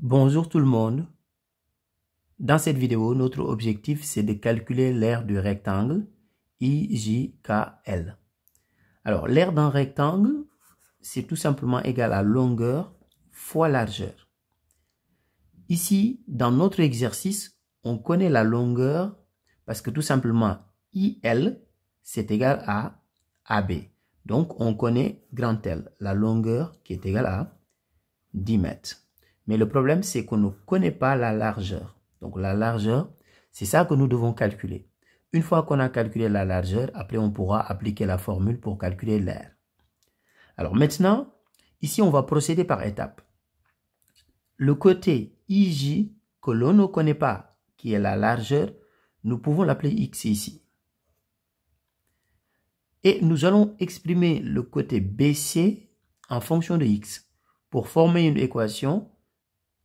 Bonjour tout le monde. Dans cette vidéo, notre objectif c'est de calculer l'aire du rectangle IJKL. Alors, l'aire d'un rectangle, c'est tout simplement égal à longueur fois largeur. Ici, dans notre exercice, on connaît la longueur parce que tout simplement IL, c'est égal à AB. Donc, on connaît grand L, la longueur qui est égale à 10 mètres. Mais le problème, c'est qu'on ne connaît pas la largeur. Donc, la largeur, c'est ça que nous devons calculer. Une fois qu'on a calculé la largeur, après, on pourra appliquer la formule pour calculer l'aire. Alors maintenant, ici, on va procéder par étapes. Le côté IJ, que l'on ne connaît pas, qui est la largeur, nous pouvons l'appeler X ici. Et nous allons exprimer le côté BC en fonction de X pour former une équation.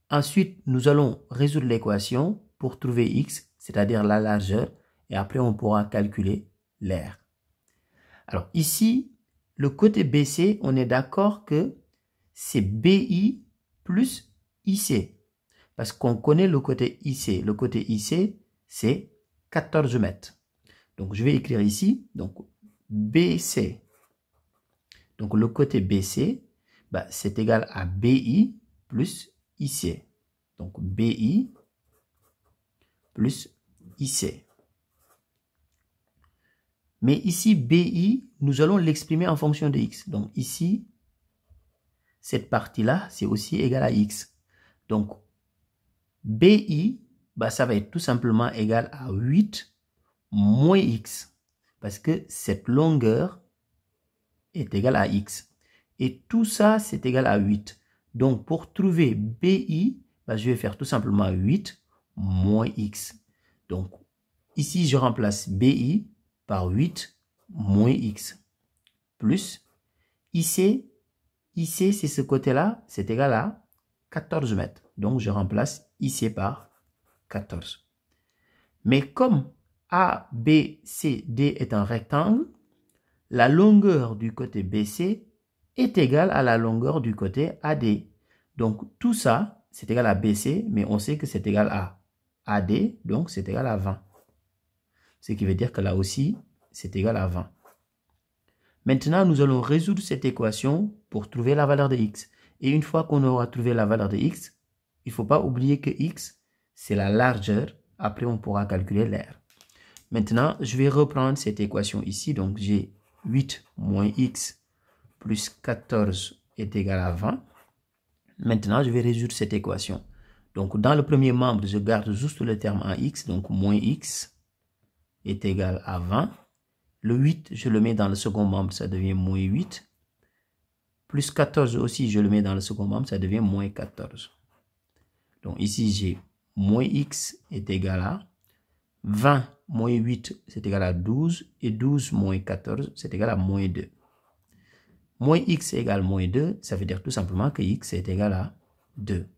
Ensuite, nous allons résoudre l'équation pour trouver X, c'est-à-dire la largeur, et après on pourra calculer l'aire. Alors ici, le côté BC, on est d'accord que c'est BI plus IC, parce qu'on connaît le côté IC. Le côté IC, c'est 14 mètres. Donc je vais écrire ici, donc BC. Donc le côté BC, c'est égal à BI plus IC. Donc BI plus IC. Mais ici, BI, nous allons l'exprimer en fonction de X. Donc ici, cette partie-là, c'est aussi égal à X. Donc BI, ça va être tout simplement égal à 8 moins X. Parce que cette longueur est égale à X. Et tout ça, c'est égal à 8. Donc pour trouver BI, je vais faire tout simplement 8 moins X. Donc, ici, je remplace BI par 8 moins X. Plus IC, c'est ce côté-là, c'est égal à 14 mètres. Donc, je remplace IC par 14. Mais comme ABCD est un rectangle, la longueur du côté BC est égale à la longueur du côté AD. Donc, tout ça, c'est égal à BC, mais on sait que c'est égal à AD, donc c'est égal à 20. Ce qui veut dire que là aussi, c'est égal à 20. Maintenant, nous allons résoudre cette équation pour trouver la valeur de X. Et une fois qu'on aura trouvé la valeur de X, il ne faut pas oublier que X, c'est la largeur. Après, on pourra calculer l'aire. Maintenant, je vais reprendre cette équation ici. Donc, j'ai 8 moins X plus 14 est égal à 20. Maintenant, je vais résoudre cette équation. Donc, dans le premier membre, je garde juste le terme en X. Donc, moins X est égal à 20. Le 8, je le mets dans le second membre, ça devient moins 8. Plus 14 aussi, je le mets dans le second membre, ça devient moins 14. Donc, ici, j'ai moins X est égal à 20 moins 8, c'est égal à 12. Et 12 moins 14, c'est égal à moins 2. Moins X égale moins 2, ça veut dire tout simplement que X est égal à 2.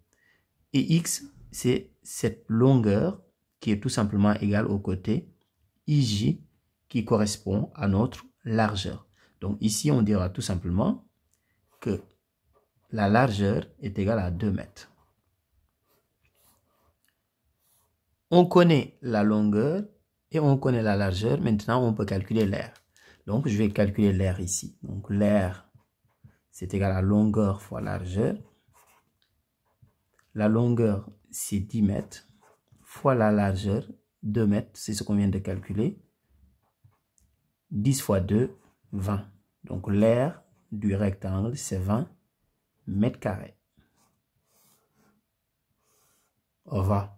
Et X, c'est cette longueur qui est tout simplement égale au côté IJ qui correspond à notre largeur. Donc ici, on dira tout simplement que la largeur est égale à 2 mètres. On connaît la longueur et on connaît la largeur. Maintenant, on peut calculer l'aire. Donc, je vais calculer l'aire ici. Donc, l'aire, c'est égal à longueur fois largeur. La longueur, c'est 10 mètres fois la largeur, 2 mètres. C'est ce qu'on vient de calculer. 10 fois 2, 20. Donc, l'aire du rectangle, c'est 20 mètres carrés. Au revoir.